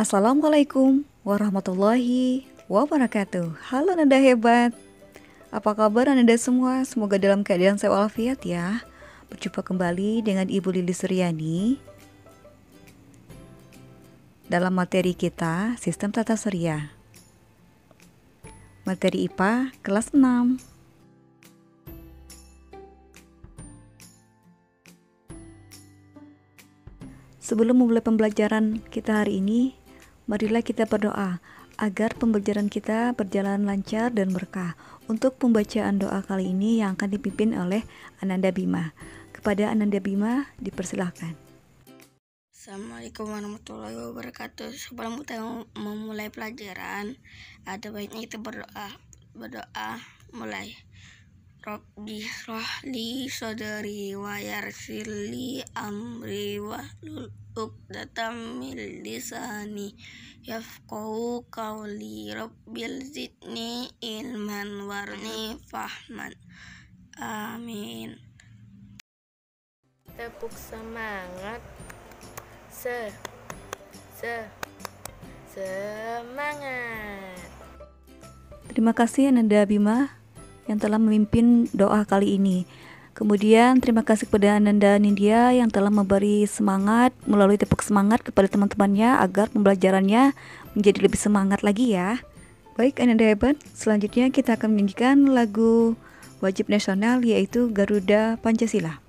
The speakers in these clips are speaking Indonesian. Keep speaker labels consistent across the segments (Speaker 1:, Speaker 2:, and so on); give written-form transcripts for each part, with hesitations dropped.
Speaker 1: Assalamualaikum warahmatullahi wabarakatuh. Halo Nanda hebat. Apa kabar Anda semua? Semoga dalam keadaan sehat walafiat ya. Berjumpa kembali dengan Ibu Lili Suryani dalam materi kita Sistem Tata Surya. Materi IPA kelas 6. Sebelum memulai pembelajaran kita hari ini, marilah kita berdoa agar pembelajaran kita berjalan lancar dan berkah. Untuk pembacaan doa kali ini yang akan dipimpin oleh Ananda Bima. Kepada Ananda Bima, dipersilahkan.
Speaker 2: Assalamualaikum warahmatullahi wabarakatuh. Sebelum kita memulai pelajaran, ada baiknya kita berdoa mulai. Rabbi shrahli sadri wa yassir li amri wahlul 'uqdatam min lisani yafqahu qawli. Rabbil zidni ilman warni fahman. Amin.
Speaker 3: Tepuk semangat. Semangat.
Speaker 1: Terima kasih Ananda Bima yang telah memimpin doa kali ini. Kemudian terima kasih kepada Ananda Nindya yang telah memberi semangat melalui tepuk semangat kepada teman-temannya agar pembelajarannya menjadi lebih semangat lagi ya. Baik Ananda hebat, selanjutnya kita akan menyanyikan lagu wajib nasional yaitu Garuda Pancasila.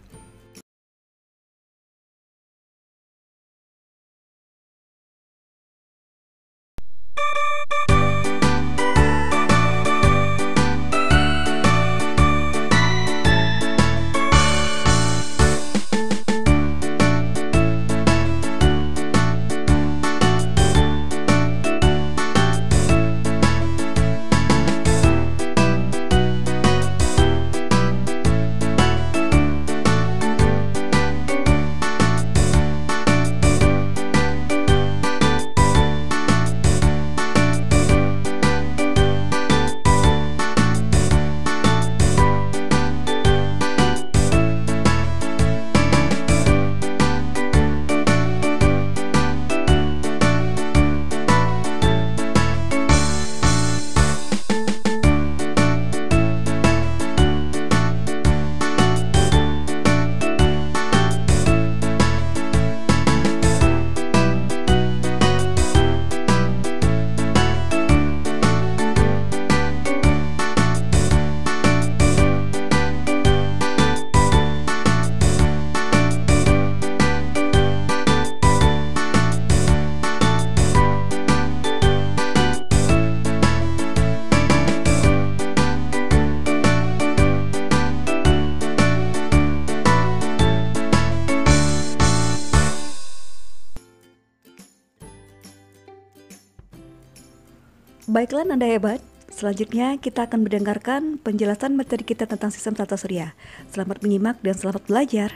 Speaker 1: Baiklah Nanda hebat, selanjutnya kita akan mendengarkan penjelasan materi kita tentang sistem tata surya. Selamat menyimak dan selamat belajar.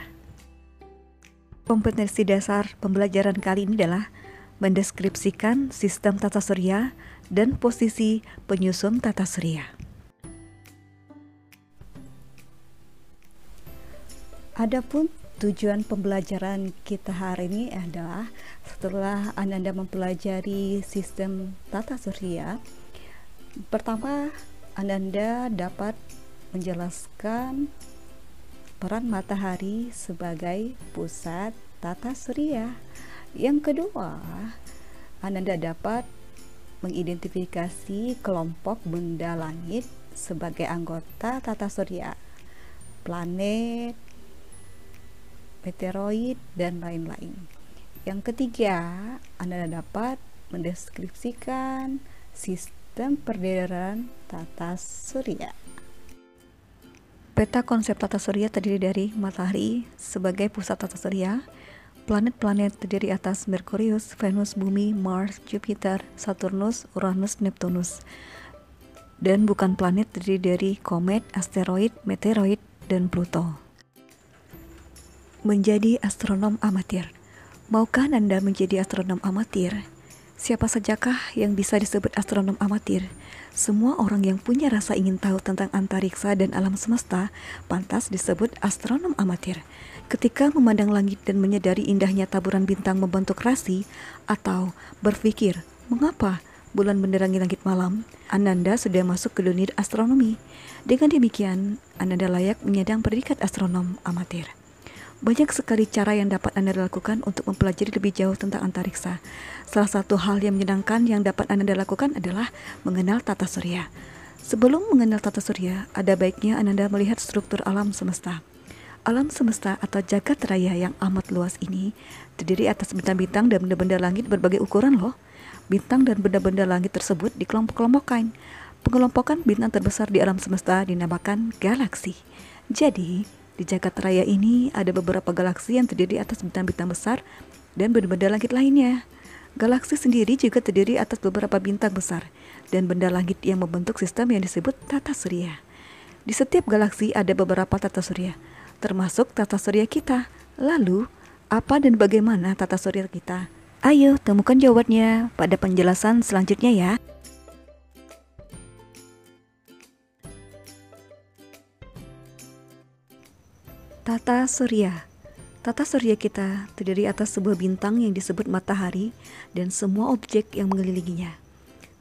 Speaker 1: Kompetensi dasar pembelajaran kali ini adalah mendeskripsikan sistem tata surya dan posisi penyusun tata surya. Adapun tujuan pembelajaran kita hari ini adalah setelah Anda mempelajari sistem tata surya, pertama Anda dapat menjelaskan peran matahari sebagai pusat tata surya. Yang kedua, Anda dapat mengidentifikasi kelompok benda langit sebagai anggota tata surya, planet, meteoroid, dan lain-lain. Yang ketiga, Anda dapat mendeskripsikan sistem peredaran tata surya. Peta konsep tata surya terdiri dari matahari sebagai pusat tata surya, planet-planet terdiri atas Merkurius, Venus, Bumi, Mars, Jupiter, Saturnus, Uranus, Neptunus, dan bukan planet terdiri dari komet, asteroid, meteoroid, dan Pluto. Menjadi astronom amatir. Maukah Anda menjadi astronom amatir? Siapa sajakah yang bisa disebut astronom amatir? Semua orang yang punya rasa ingin tahu tentang antariksa dan alam semesta pantas disebut astronom amatir. Ketika memandang langit dan menyadari indahnya taburan bintang membentuk rasi, atau berpikir, mengapa bulan menerangi langit malam, Ananda sudah masuk ke dunia astronomi. Dengan demikian, Ananda layak menyandang predikat astronom amatir. Banyak sekali cara yang dapat Anda lakukan untuk mempelajari lebih jauh tentang antariksa. Salah satu hal yang menyenangkan yang dapat Anda lakukan adalah mengenal tata surya. Sebelum mengenal tata surya, ada baiknya Anda melihat struktur alam semesta. Alam semesta atau jagat raya yang amat luas ini terdiri atas bintang-bintang dan benda-benda langit berbagai ukuran loh. Bintang dan benda-benda langit tersebut dikelompok-kelompokkan. Pengelompokan bintang terbesar di alam semesta dinamakan galaksi. Jadi, di jagat raya ini ada beberapa galaksi yang terdiri atas bintang-bintang besar dan benda-benda langit lainnya. Galaksi sendiri juga terdiri atas beberapa bintang besar dan benda langit yang membentuk sistem yang disebut tata surya. Di setiap galaksi ada beberapa tata surya, termasuk tata surya kita. Lalu, apa dan bagaimana tata surya kita? Ayo temukan jawabannya pada penjelasan selanjutnya ya. Tata surya. Tata surya kita terdiri atas sebuah bintang yang disebut matahari dan semua objek yang mengelilinginya.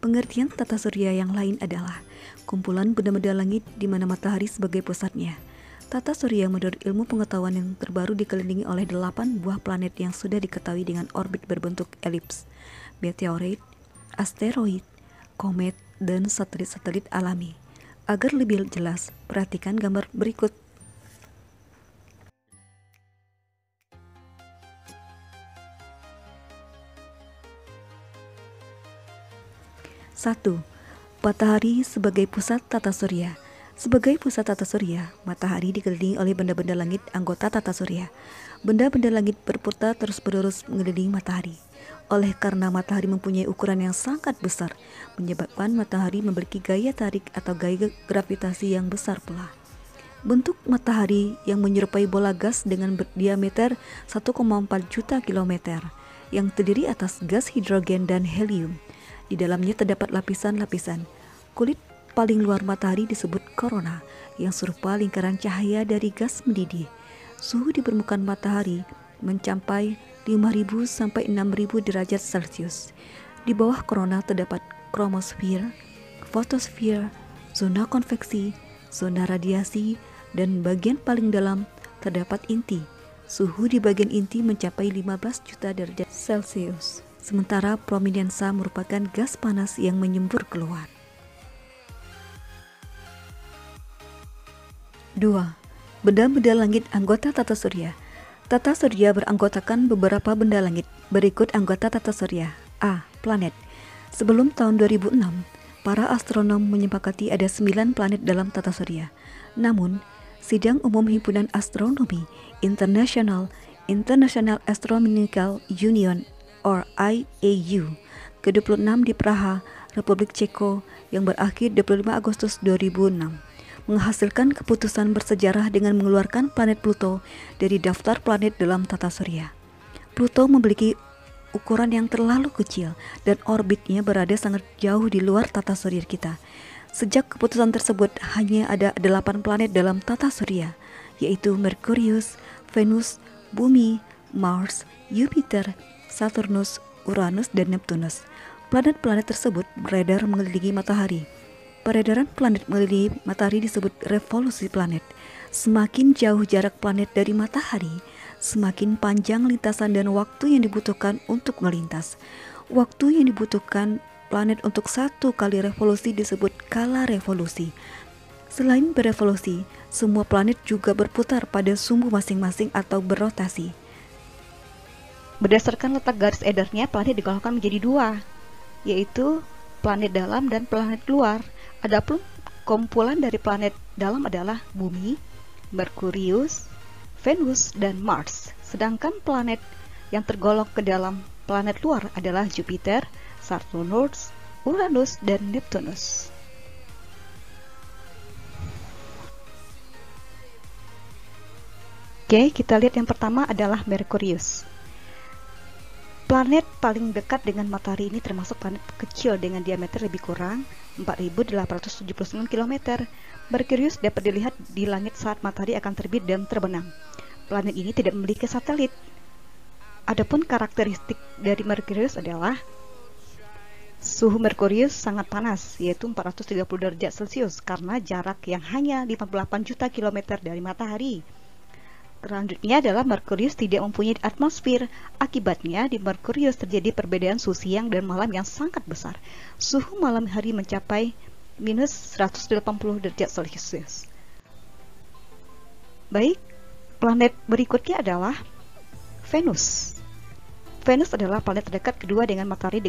Speaker 1: Pengertian tata surya yang lain adalah kumpulan benda-benda langit di mana matahari sebagai pusatnya. Tata surya menurut ilmu pengetahuan yang terbaru dikelilingi oleh 8 buah planet yang sudah diketahui dengan orbit berbentuk elips, meteorit, asteroid, komet, dan satelit-satelit alami. Agar lebih jelas, perhatikan gambar berikut. 1. Matahari sebagai pusat tata surya. Sebagai pusat tata surya, matahari dikelilingi oleh benda-benda langit anggota tata surya. Benda-benda langit berputar terus-menerus mengelilingi matahari. Oleh karena matahari mempunyai ukuran yang sangat besar, menyebabkan matahari memiliki gaya tarik atau gaya gravitasi yang besar pula. Bentuk matahari yang menyerupai bola gas dengan berdiameter 1,4 juta kilometer, yang terdiri atas gas hidrogen dan helium. Di dalamnya terdapat lapisan-lapisan. Kulit paling luar matahari disebut korona, yang serupa lingkaran cahaya dari gas mendidih. Suhu di permukaan matahari mencapai 5.000 sampai 6.000 derajat Celcius. Di bawah korona terdapat kromosfer, fotosfer, zona konveksi, zona radiasi, dan bagian paling dalam terdapat inti. Suhu di bagian inti mencapai 15 juta derajat Celcius. Sementara prominensa merupakan gas panas yang menyembur keluar. 2. Benda-benda langit anggota tata surya. Tata surya beranggotakan beberapa benda langit. Berikut anggota tata surya. A. Planet. Sebelum tahun 2006, para astronom menyepakati ada 9 planet dalam tata surya. Namun, Sidang Umum Himpunan Astronomi International Astronomical Union or IAU ke-26 di Praha, Republik Ceko yang berakhir 25 Agustus 2006 menghasilkan keputusan bersejarah dengan mengeluarkan planet Pluto dari daftar planet dalam tata surya. Pluto memiliki ukuran yang terlalu kecil dan orbitnya berada sangat jauh di luar tata surya kita. Sejak keputusan tersebut hanya ada 8 planet dalam tata surya, yaitu Merkurius, Venus, Bumi, Mars, Jupiter, Saturnus, Uranus, dan Neptunus. Planet-planet tersebut beredar mengelilingi matahari. Peredaran planet mengelilingi matahari disebut revolusi planet. Semakin jauh jarak planet dari matahari, semakin panjang lintasan dan waktu yang dibutuhkan untuk melintas. Waktu yang dibutuhkan planet untuk satu kali revolusi disebut kala revolusi. Selain berevolusi, semua planet juga berputar pada sumbu masing-masing atau berotasi. Berdasarkan letak garis edarnya, planet digolongkan menjadi 2, yaitu planet dalam dan planet luar. Adapun kumpulan dari planet dalam adalah Bumi, Merkurius, Venus, dan Mars. Sedangkan planet yang tergolong ke dalam planet luar adalah Jupiter, Saturnus, Uranus, dan Neptunus. Oke, kita lihat yang pertama adalah Merkurius. Planet paling dekat dengan matahari ini termasuk planet kecil dengan diameter lebih kurang 4.879 km. Merkurius dapat dilihat di langit saat matahari akan terbit dan terbenam. Planet ini tidak memiliki satelit. Adapun karakteristik dari Merkurius adalah suhu Merkurius sangat panas, yaitu 430 derajat Celcius karena jarak yang hanya 58 juta kilometer dari matahari. Selanjutnya adalah Merkurius tidak mempunyai atmosfer. Akibatnya di Merkurius terjadi perbedaan suhu siang dan malam yang sangat besar. Suhu malam hari mencapai minus 180 derajat Celcius. Baik, planet berikutnya adalah Venus. Venus adalah planet terdekat kedua dengan matahari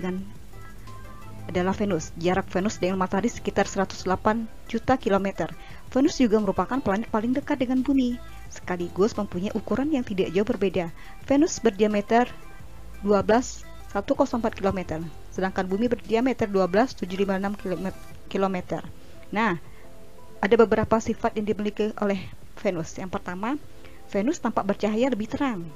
Speaker 1: adalah Venus. Jarak Venus dengan matahari sekitar 108 juta kilometer. Venus juga merupakan planet paling dekat dengan bumi, sekaligus mempunyai ukuran yang tidak jauh berbeda. Venus berdiameter 12104 km, sedangkan bumi berdiameter 12756 km. Nah, ada beberapa sifat yang dimiliki oleh Venus. Yang pertama, Venus tampak bercahaya lebih terang.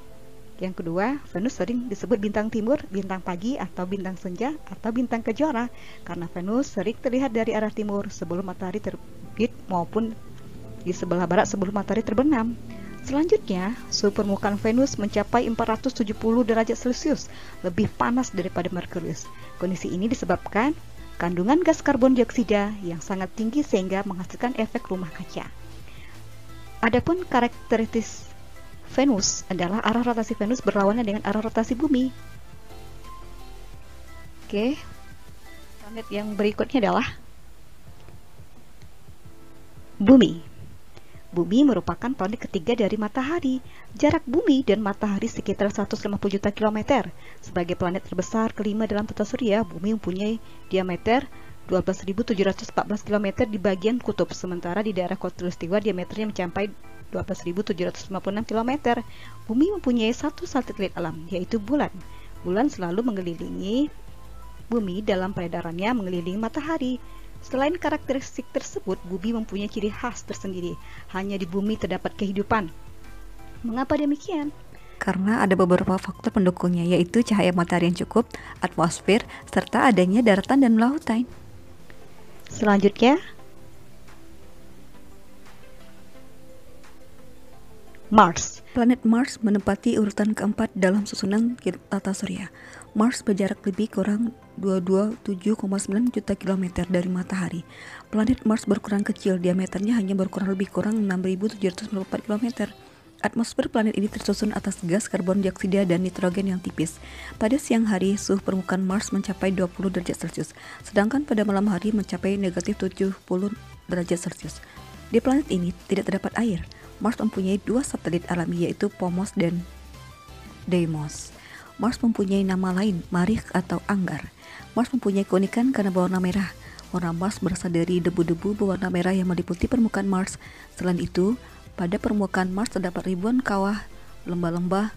Speaker 1: Yang kedua, Venus sering disebut bintang timur, bintang pagi, atau bintang senja, atau bintang kejora, karena Venus sering terlihat dari arah timur sebelum matahari terbit maupun di sebelah barat sebelum matahari terbenam. Selanjutnya, suhu permukaan Venus mencapai 470 derajat Celcius, lebih panas daripada Merkurius. Kondisi ini disebabkan kandungan gas karbon dioksida yang sangat tinggi sehingga menghasilkan efek rumah kaca. Adapun karakteristik Venus adalah arah rotasi Venus berlawanan dengan arah rotasi bumi. Oke, planet yang berikutnya adalah Bumi. Bumi merupakan planet ketiga dari matahari. Jarak bumi dan matahari sekitar 150 juta kilometer. Sebagai planet terbesar kelima dalam tata surya, bumi mempunyai diameter 12.714 km di bagian kutub, sementara di daerah khatulistiwa diameternya mencapai 12.756 km. Bumi mempunyai satu satelit alam, yaitu bulan. Bulan selalu mengelilingi bumi dalam peredarannya mengelilingi matahari. Selain karakteristik tersebut, bumi mempunyai ciri khas tersendiri. Hanya di bumi terdapat kehidupan. Mengapa demikian?
Speaker 4: Karena ada beberapa faktor pendukungnya, yaitu cahaya matahari yang cukup, atmosfer, serta adanya daratan dan lautan.
Speaker 1: Selanjutnya, Mars.
Speaker 4: Planet Mars menempati urutan keempat dalam susunan tata surya. Mars berjarak lebih kurang 227,9 juta kilometer dari matahari. Planet Mars berukuran kecil, diameternya hanya lebih kurang 6.794 km. Atmosfer planet ini tersusun atas gas karbon dioksida dan nitrogen yang tipis. Pada siang hari, suhu permukaan Mars mencapai 20 derajat Celcius, sedangkan pada malam hari mencapai negatif 70 derajat Celcius. Di planet ini tidak terdapat air. Mars mempunyai dua satelit alami, yaitu Phobos dan Deimos. Mars mempunyai nama lain, Marikh atau Anggar. Mars mempunyai keunikan karena berwarna merah. Warna Mars berasal dari debu-debu berwarna merah yang meliputi permukaan Mars. Selain itu, pada permukaan Mars terdapat ribuan kawah, lembah-lembah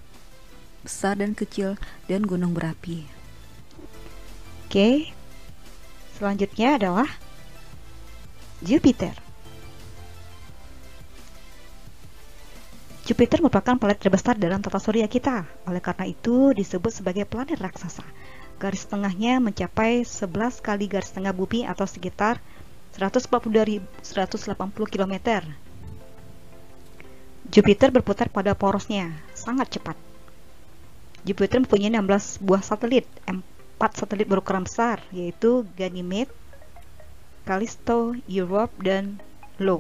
Speaker 4: besar dan kecil, dan gunung berapi.
Speaker 1: Oke, selanjutnya adalah Jupiter. Jupiter merupakan planet terbesar dalam tata surya kita. Oleh karena itu disebut sebagai planet raksasa. Garis tengahnya mencapai 11 kali garis tengah bumi atau sekitar 180 km. Jupiter berputar pada porosnya, sangat cepat. Jupiter mempunyai 16 buah satelit, 4 satelit berukuran besar, yaitu Ganymede, Callisto, Europa, dan Io.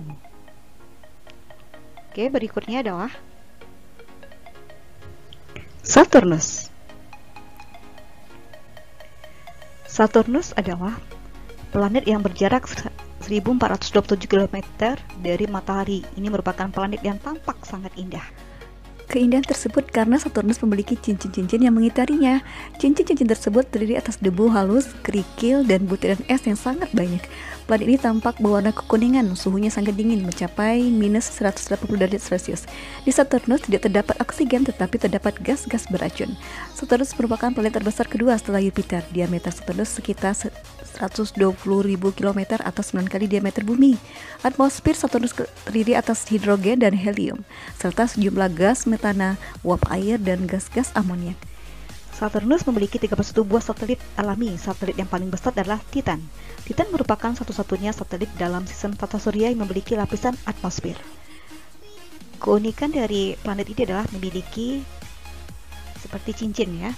Speaker 1: Oke, berikutnya adalah Saturnus. Saturnus adalah planet yang berjarak 1427 km dari matahari. Ini merupakan planet yang tampak sangat indah.
Speaker 4: Keindahan tersebut karena Saturnus memiliki cincin-cincin yang mengitarinya. Cincin-cincin tersebut terdiri atas debu halus, kerikil, dan butiran es yang sangat banyak. Planet ini tampak berwarna kekuningan, suhunya sangat dingin, mencapai minus 180 derajat Celcius. Di Saturnus tidak terdapat oksigen, tetapi terdapat gas-gas beracun. Saturnus merupakan planet terbesar kedua setelah Jupiter. Diameter Saturnus sekitar 120.000 km atau 9 kali diameter bumi. Atmosfer Saturnus terdiri atas hidrogen dan helium, serta sejumlah gas metana, uap air, dan gas-gas amoniak. Saturnus memiliki 31 buah satelit alami. Satelit yang paling besar adalah Titan. Titan merupakan satu-satunya satelit dalam sistem tata surya yang memiliki lapisan atmosfer. Keunikan dari planet ini adalah memiliki seperti cincin ya.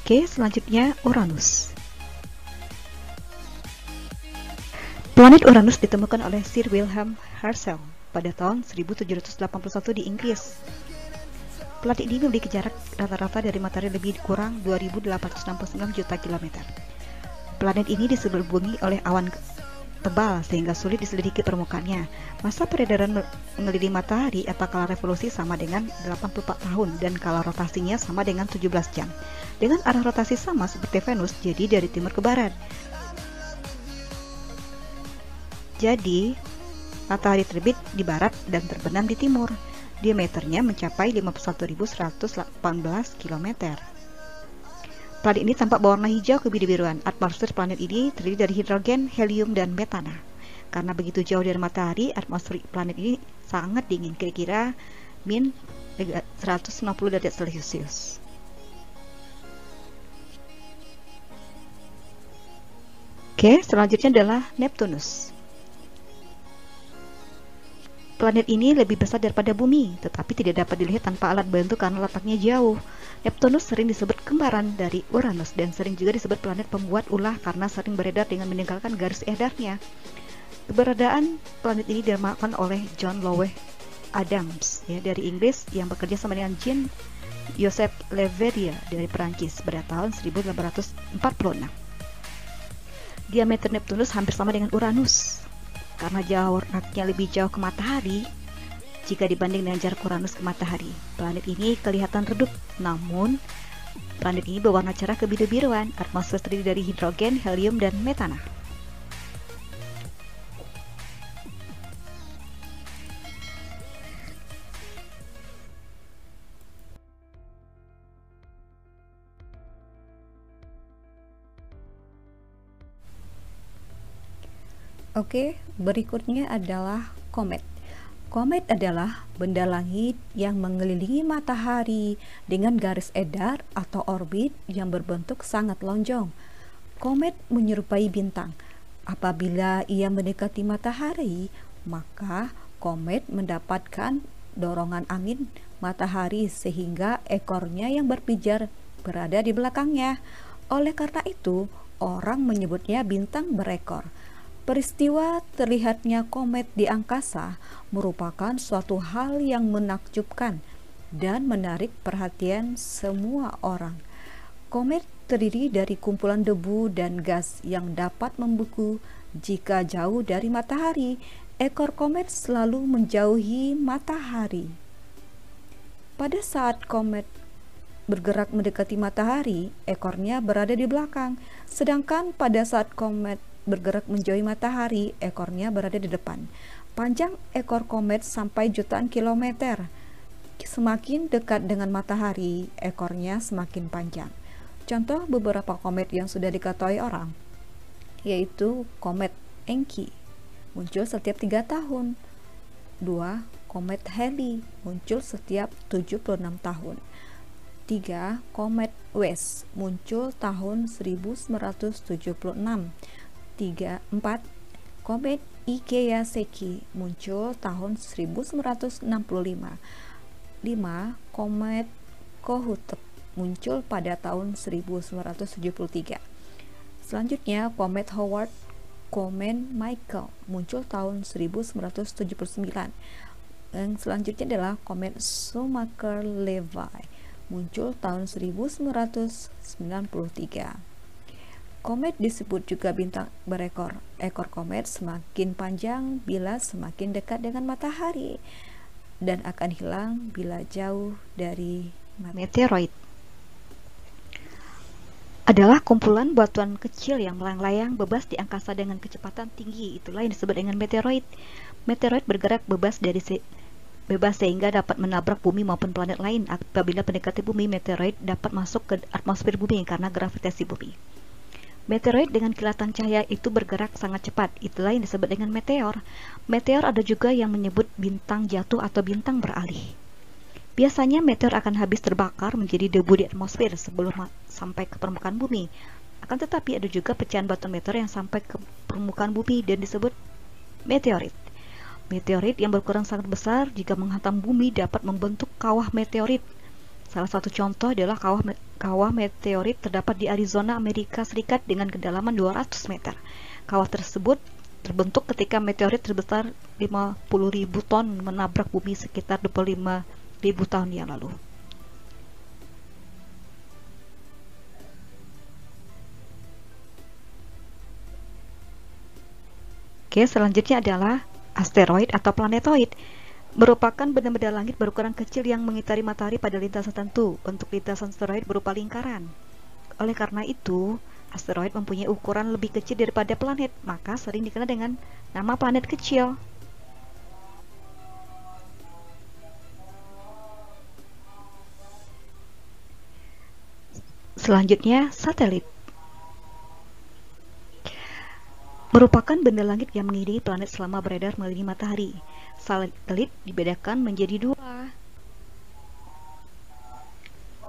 Speaker 4: Oke, selanjutnya Uranus. Planet Uranus ditemukan oleh Sir Wilhelm Herschel pada tahun 1781 di Inggris. Planet ini memiliki jarak rata-rata dari matahari lebih kurang 2.869 juta kilometer. Planet ini diselimuti oleh awan tebal sehingga sulit diselidiki permukaannya. Masa peredaran mengelilingi matahari atau kala revolusi sama dengan 84 tahun dan kala rotasinya sama dengan 17 jam. Dengan arah rotasi sama seperti Venus, jadi dari timur ke barat. Jadi, matahari terbit di barat dan terbenam di timur. Diameternya mencapai 51.118 km. Planet ini tampak berwarna hijau kebiru-biruan. Atmosfer planet ini terdiri dari hidrogen, helium, dan metana. Karena begitu jauh dari matahari, atmosfer planet ini sangat dingin, kira-kira min 150 derajat Celcius. Oke, selanjutnya adalah Neptunus. Planet ini lebih besar daripada Bumi, tetapi tidak dapat dilihat tanpa alat bantu karena letaknya jauh. Neptunus sering disebut kembaran dari Uranus dan sering juga disebut planet pembuat ulah karena sering beredar dengan meninggalkan garis edarnya. Keberadaan planet ini dimakan oleh John Lowe Adams ya, dari Inggris yang bekerja sama dengan Jean Joseph Leverrier dari Perancis pada tahun 1846. Diameter Neptunus hampir sama dengan Uranus. Karena jaraknya lebih jauh ke matahari jika dibanding dengan jarak Uranus ke matahari. Planet ini kelihatan redup, namun planet ini berwarna cerah kebiru-biruan. Atmosfer terdiri dari hidrogen, helium, dan metana.
Speaker 1: Oke, berikutnya adalah komet. Komet adalah benda langit yang mengelilingi matahari dengan garis edar atau orbit yang berbentuk sangat lonjong. Komet menyerupai bintang. Apabila ia mendekati matahari, maka komet mendapatkan dorongan angin matahari sehingga ekornya yang berpijar berada di belakangnya. Oleh karena itu, orang menyebutnya bintang berekor. Peristiwa terlihatnya komet di angkasa merupakan suatu hal yang menakjubkan dan menarik perhatian semua orang. Komet terdiri dari kumpulan debu dan gas yang dapat membeku jika jauh dari matahari. Ekor komet selalu menjauhi matahari. Pada saat komet bergerak mendekati matahari, ekornya berada di belakang, sedangkan pada saat komet bergerak menjauhi matahari, ekornya berada di depan. Panjang ekor komet sampai jutaan kilometer. Semakin dekat dengan matahari, ekornya semakin panjang. Contoh beberapa komet yang sudah diketahui orang, yaitu komet Encke, muncul setiap 3 tahun. 2. Komet Halley, muncul setiap 76 tahun. 3. Komet West, muncul tahun 1976. 4. Komet Ikeyaseki, muncul tahun 1965. 5. Komet Kohoutek, muncul pada tahun 1973. Selanjutnya, komet Howard Komet Michael, muncul tahun 1979. Yang selanjutnya adalah komet Shoemaker-Levy, muncul tahun 1993. Komet disebut juga bintang berekor. Ekor komet semakin panjang bila semakin dekat dengan matahari dan akan hilang bila jauh dari
Speaker 4: Meteoroid adalah kumpulan batuan kecil yang melayang-layang bebas di angkasa dengan kecepatan tinggi. Itulah yang disebut dengan meteoroid. Meteoroid bergerak bebas sehingga dapat menabrak bumi maupun planet lain. Apabila mendekati bumi, meteoroid dapat masuk ke atmosfer bumi karena gravitasi bumi. Meteoroid dengan kilatan cahaya itu bergerak sangat cepat. Itulah yang disebut dengan meteor. Meteor ada juga yang menyebut bintang jatuh atau bintang beralih.
Speaker 1: Biasanya meteor akan habis terbakar menjadi debu di atmosfer sebelum sampai ke permukaan bumi. Akan tetapi ada juga pecahan batu meteor yang sampai ke permukaan bumi dan disebut meteorit. Meteorit yang berukuran sangat besar jika menghantam bumi dapat membentuk kawah meteorit. Salah satu contoh adalah kawah meteorit terdapat di Arizona, Amerika Serikat dengan kedalaman 200 meter. Kawah tersebut terbentuk ketika meteorit terbesar 50.000 ton menabrak bumi sekitar 25.000 tahun yang lalu. Oke, selanjutnya adalah asteroid atau planetoid. Merupakan benda-benda langit berukuran kecil yang mengitari matahari pada lintasan tertentu. Bentuk lintasan asteroid berupa lingkaran. Oleh karena itu, asteroid mempunyai ukuran lebih kecil daripada planet, maka sering dikenal dengan nama planet kecil. Selanjutnya, satelit. Merupakan benda langit yang mengelilingi planet selama beredar mengelilingi matahari. Satelit dibedakan menjadi dua.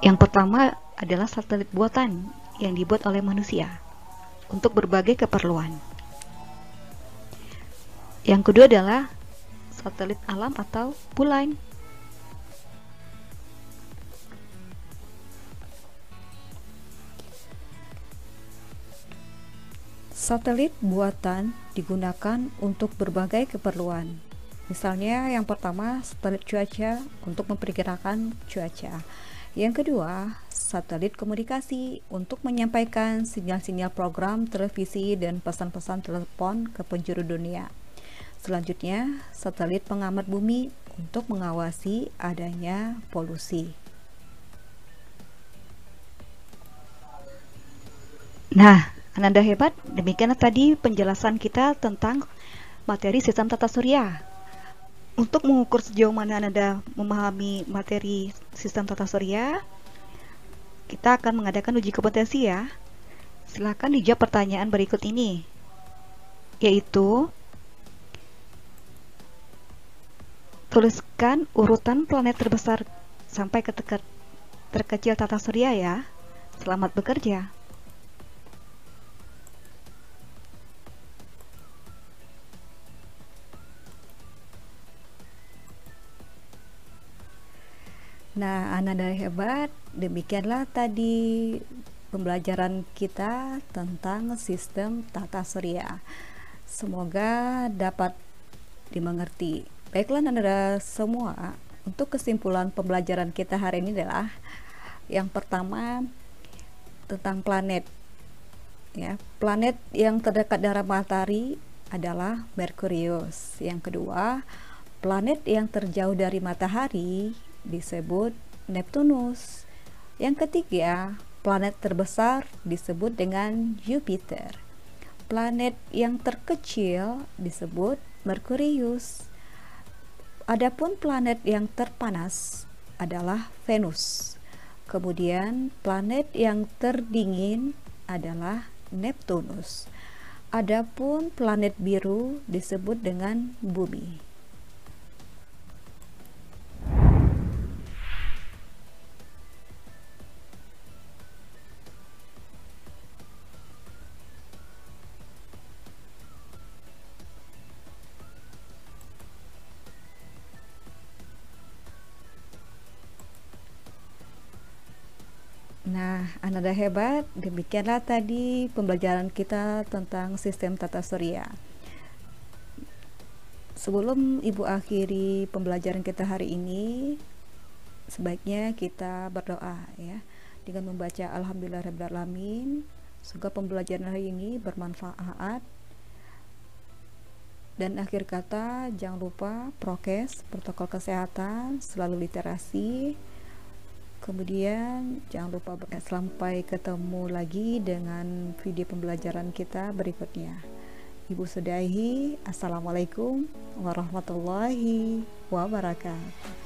Speaker 1: Yang pertama adalah satelit buatan yang dibuat oleh manusia untuk berbagai keperluan. Yang kedua adalah satelit alam atau bulan.
Speaker 4: Satelit buatan digunakan untuk berbagai keperluan. Misalnya yang pertama satelit cuaca untuk memperkirakan cuaca. Yang kedua, satelit komunikasi untuk menyampaikan sinyal-sinyal program televisi dan pesan-pesan telepon ke penjuru dunia. Selanjutnya, satelit pengamat bumi untuk mengawasi adanya polusi.
Speaker 1: Nah, Ananda hebat, demikianlah tadi penjelasan kita tentang materi sistem tata surya. Untuk mengukur sejauh mana Ananda memahami materi sistem tata surya, kita akan mengadakan uji kompetensi ya. Silakan dijawab pertanyaan berikut ini, yaitu tuliskan urutan planet terbesar sampai ke terkecil tata surya ya. Selamat bekerja.
Speaker 4: Nah, Ananda hebat, demikianlah tadi pembelajaran kita tentang sistem tata surya. Semoga dapat dimengerti. Baiklah Ananda semua, untuk kesimpulan pembelajaran kita hari ini adalah yang pertama tentang planet. Ya, planet yang terdekat dari matahari adalah Merkurius. Yang kedua, planet yang terjauh dari matahari disebut Neptunus. Yang ketiga, planet terbesar disebut dengan Jupiter. Planet yang terkecil disebut Merkurius. Adapun planet yang terpanas adalah Venus. Kemudian planet yang terdingin adalah Neptunus. Adapun planet biru disebut dengan Bumi. Nah, Ananda hebat, demikianlah tadi pembelajaran kita tentang sistem tata surya. Sebelum Ibu akhiri pembelajaran kita hari ini, sebaiknya kita berdoa ya, dengan membaca Alhamdulillahirabbil alamin. Semoga pembelajaran hari ini bermanfaat. Dan akhir kata, jangan lupa prokes, protokol kesehatan, selalu literasi. Kemudian jangan lupa sampai ketemu lagi dengan video pembelajaran kita berikutnya. Ibu sudahi, Assalamualaikum warahmatullahi wabarakatuh.